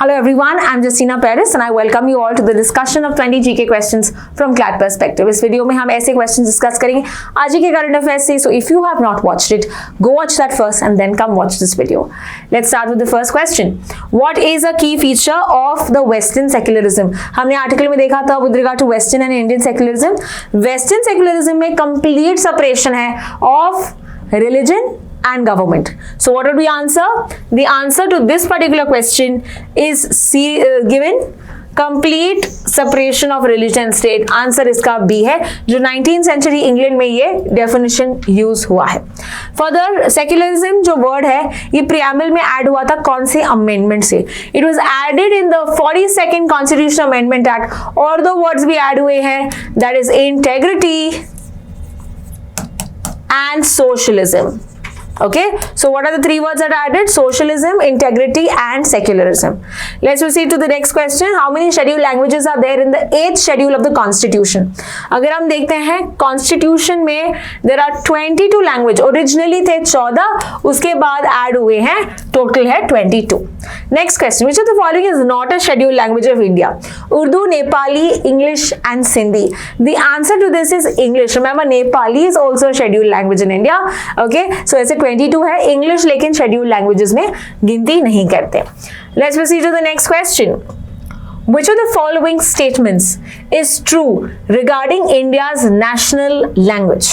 Hello everyone, I'm Justina Paris and I welcome you all to the discussion of 20 GK questions from CLAT Perspective. इस video में हम ऐसे question discuss करेंगे आज के current affairs से. So if you have not watched it, go watch that first and then come watch this video. Let's start with the first question. What is a key feature of the Western secularism? हमने article में देखा था with regard to Western and Indian secularism. Western secularism में complete separation है of religion and government. So what would we answer? The answer to this particular question is given complete separation of religion and state. Answer इसका B है जो 19th century England में ये definition use हुआ है. Further, secularism जो word है ये preamble में add हुआ था कौन से amendment से? It was added in the 42nd Constitutional Amendment Act. और दो words भी add हुए हैं, that is integrity and socialism. Okay, so what are the three words that are added? Socialism, integrity and secularism. Let's proceed to the next question. How many scheduled languages are there in the 8th schedule of the constitution? अगर हम देखते हैं constitution में there are 22 language. Originally थे 14, उसके बाद add हुए हैं, total है 22. Next question. Which of the following is not a scheduled language of India? Urdu, Nepali, English and Sindhi. The answer to this is English. Remember, Nepali is also a scheduled language in India. Okay, so ऐसे 22 है English, लेकिन schedule languages में गिनती नहीं करते. Let's proceed to the next question. Which of the following statements is true regarding India's national language?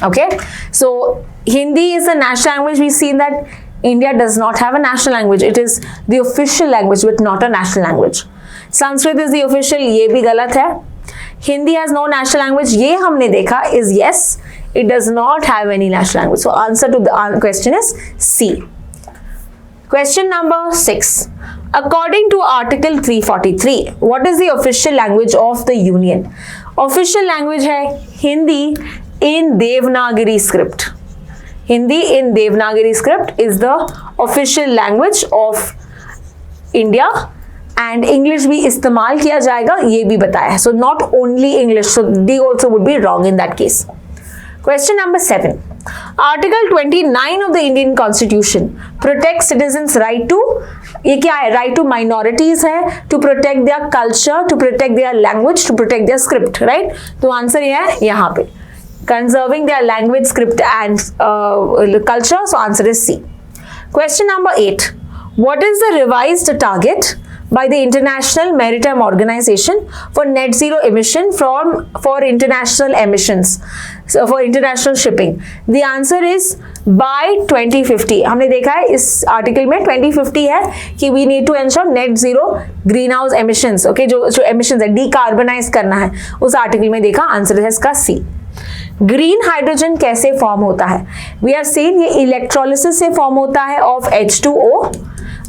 Okay, so Hindi is the national language. We've seen that India does not have a national language. It is the official language but not a national language. Sanskrit is the official, ये भी गलत है. Hindi has no national language, ये हमने देखा is yes. It does not have any national language. So answer to the question is C. Question number 6. According to Article 343, what is the official language of the Union? Official language है Hindi in Devanagari script. Hindi in Devanagari script is the official language of India. And English भी इस्तेमाल किया जाएगा, ये भी बताया है. So not only English. So D also would be wrong in that case. Question number 7. Article 29 of the Indian Constitution protects citizens' right to, ये क्या है? Right to minorities है, to protect their culture, to protect their language, to protect their script, right? तो answer ये है यहाँ पे, conserving their language, script and culture. So answer is C. Question number 8. What is the revised target by the International Maritime Organization for net zero emission for international emissions, so for international shipping? The answer is by 2050. हमने देखा है इस article में 2050 है कि we need to ensure net zero greenhouse emissions. Okay, जो emissions है decarbonize करना है, उस आर्टिकल में देखा. आंसर है इसका C. ग्रीन हाइड्रोजन कैसे फॉर्म होता है? वी हैव सीन ये इलेक्ट्रोलिसिस से फॉर्म होता है ऑफ H2O.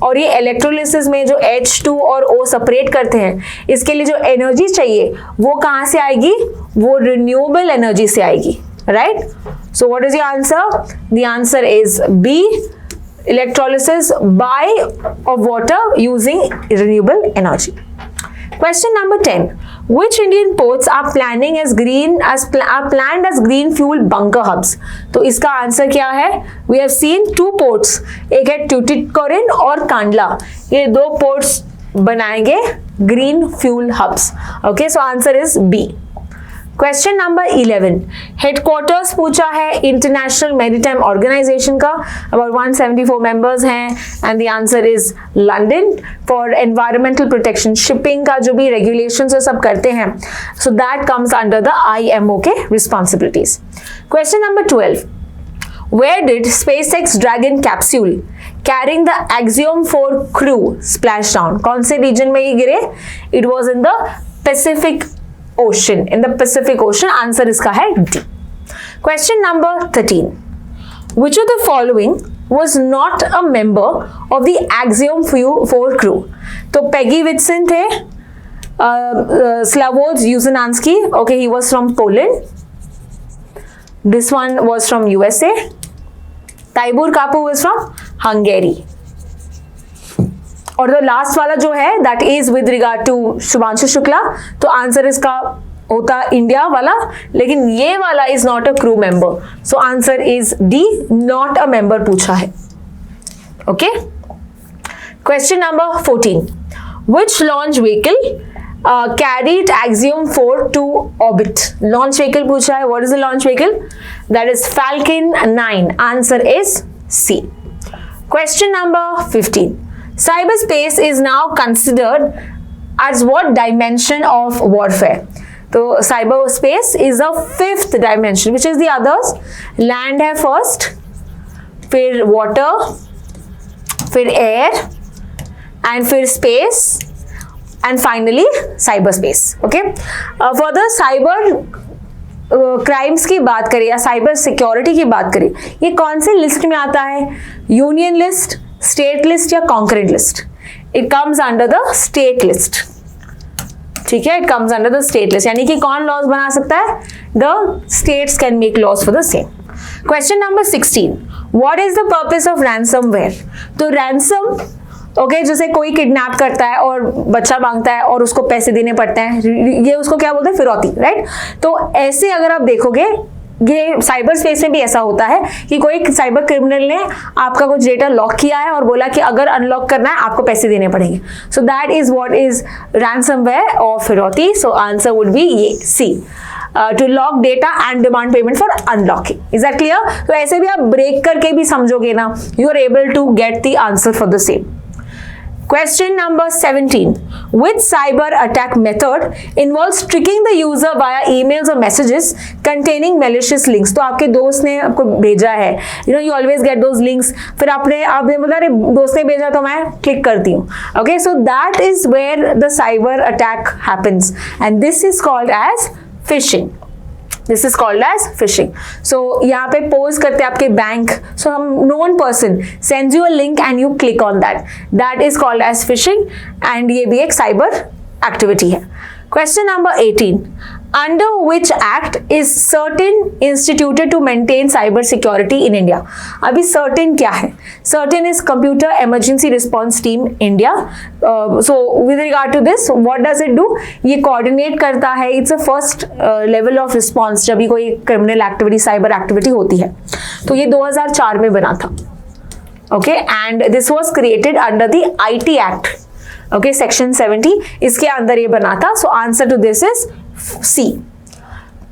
और ये इलेक्ट्रोलिसिस में जो H2 और O सेपरेट करते हैं, इसके लिए जो एनर्जी चाहिए वो कहाँ से आएगी? वो रिन्यूएबल एनर्जी से आएगी, right? So what is your answer? The answer is B, electrolysis of water using renewable energy. Question number 10. Which Indian ports are planned as green fuel bunker hubs? तो इसका आंसर क्या है? We have seen two ports. एक है Tuticorin और Kandla. ये दो ports बनाएंगे green fuel hubs. Okay, so answer is B. Question number 11. Headquarters पूछा है इंटरनेशनल मैरीटाइम ऑर्गेनाइजेशन का, about 174 members हैं, and the answer is London. For environmental protection, shipping का जो भी regulations है सब करते हैं, so that comes under the IMO के responsibilities. Question number 12. Where did SpaceX Dragon capsule carrying the Axiom 4 crew splash down? कौन से region में ये गिरे? It was in the Pacific Ocean. In the Pacific Ocean. Answer इसका है D. Question number 13. Which of the following was not a member of the Axiom 4 crew? तो Peggy Whitson थे, Slavoj Uznansky, okay, he was from Poland. This one was from USA. Tibor Kapu was from Hungary. और the last वाला जो है that is with regard to Shubhanshu Shukla, तो answer इसका होता India वाला, लेकिन ये वाला is not a crew member. So answer is D, not a member पूछा है. Okay. Question number 14. Which launch vehicle carried Axiom 4 to orbit? Launch vehicle पूछा है. What is the launch vehicle? That is Falcon 9. Answer is C. Question number 15. Cyberspace is now considered as what dimension of warfare? So cyberspace is the 5th dimension. Which is the others? Land है first, फिर water, फिर air, and फिर space, and finally cyberspace. Okay. Further cyber crimes की बात करें या cyber security की बात करें, ये कौन से लिस्ट में आता है? यूनियन लिस्ट, स्टेट लिस्ट या concurrent list? It comes under the state list. ठीक है, it comes under the state list. यानी कि कौन लॉज बना सकता है? The states can make laws for the same. Question number 16. What is the purpose of ransomware? तो ransom okay जैसे कोई किडनैप करता है और बच्चा मांगता है और उसको पैसे देने पड़ते हैं, ये उसको क्या बोलते हैं? फिरौती, राइट? तो ऐसे अगर आप देखोगे ये साइबर स्पेस में भी ऐसा होता है कि कोई साइबर क्रिमिनल ने आपका कुछ डेटा लॉक किया है और बोला कि अगर अनलॉक करना है आपको पैसे देने पड़ेंगे. So that is what is ransomware और फिरौती. सो आंसर वुड बी ये C. To lock data and demand payment for unlocking. Is that clear? तो ऐसे भी आप ब्रेक करके भी समझोगे ना, you are able to get the answer for the same. Question number 17. Which cyber attack method involves tricking the user via emails or messages containing malicious links? तो आपके दोस्त ने आपको भेजा है, you always get those links. फिर आपने बोला अरे दोस्त ने भेजा तो मैं क्लिक करती हूँ. Okay, so that is where the cyber attack happens, and this is called as phishing. This is called as phishing. So यहाँ पे पोज करते हैं आपके बैंक, so हम known person sends you a link and you click on that. That is called as phishing, and ये भी एक cyber activity है. Question number 18. Under which act is CERT-In instituted to maintain cyber security in India? अभी CERT-In क्या है? CERT-In is Computer Emergency Response Team India. So with regard to this, what does it do? ये coordinate करता है. It's a first level of response जब भी कोई criminal activity, cyber activity होती है. तो ये 2004 में बना था. Okay, and this was created under the IT Act. Okay, section 70 इसके अंदर ये बना था. So answer to this is C.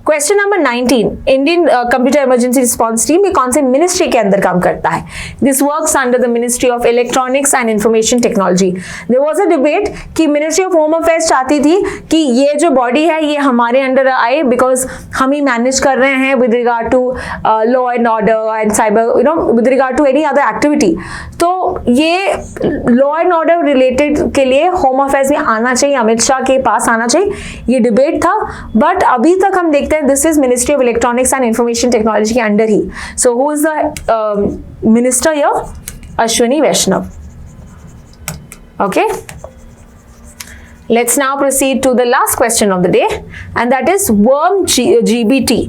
Question number 19. Indian computer emergency response team ये कौन से मिनिस्ट्री के अंदर काम करता है? This works under the ministry of electronics and information technology. There was a debate कि मिनिस्ट्री ऑफ होम अफेयर्स चाहती थी कि ये जो बॉडी है ये हमारे अंडर आए, बिकॉज हम ही मैनेज कर रहे हैं with regard to law and order and cyber with regard to any other activity. तो ये लॉ एंड ऑर्डर रिलेटेड के लिए होम अफेयर्स में आना चाहिए, अमित शाह के पास आना चाहिए, ये डिबेट था. बट अभी तक हम देखते हैं this is ministry of electronics and information technology के अंडर ही. So who is the minister here? Ashwini Vaishnaw. Okay, let's now proceed to the last question of the day, and that is worm GBT.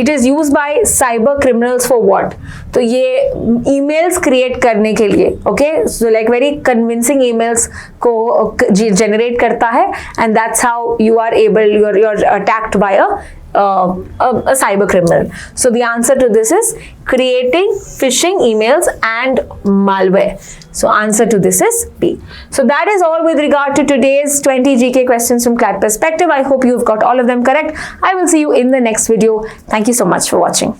It is used by cyber criminals for what? तो ये emails create करने के लिए, okay, so like very convincing emails को generate करता है, and that's how you are able, you're attacked by a cyber criminal. So the answer to this is creating phishing emails and malware. So answer to this is B. So that is all with regard to today's 20 GK questions from CLAT Perspective. I hope you've got all of them correct. I will see you in the next video. Thank you so much for watching.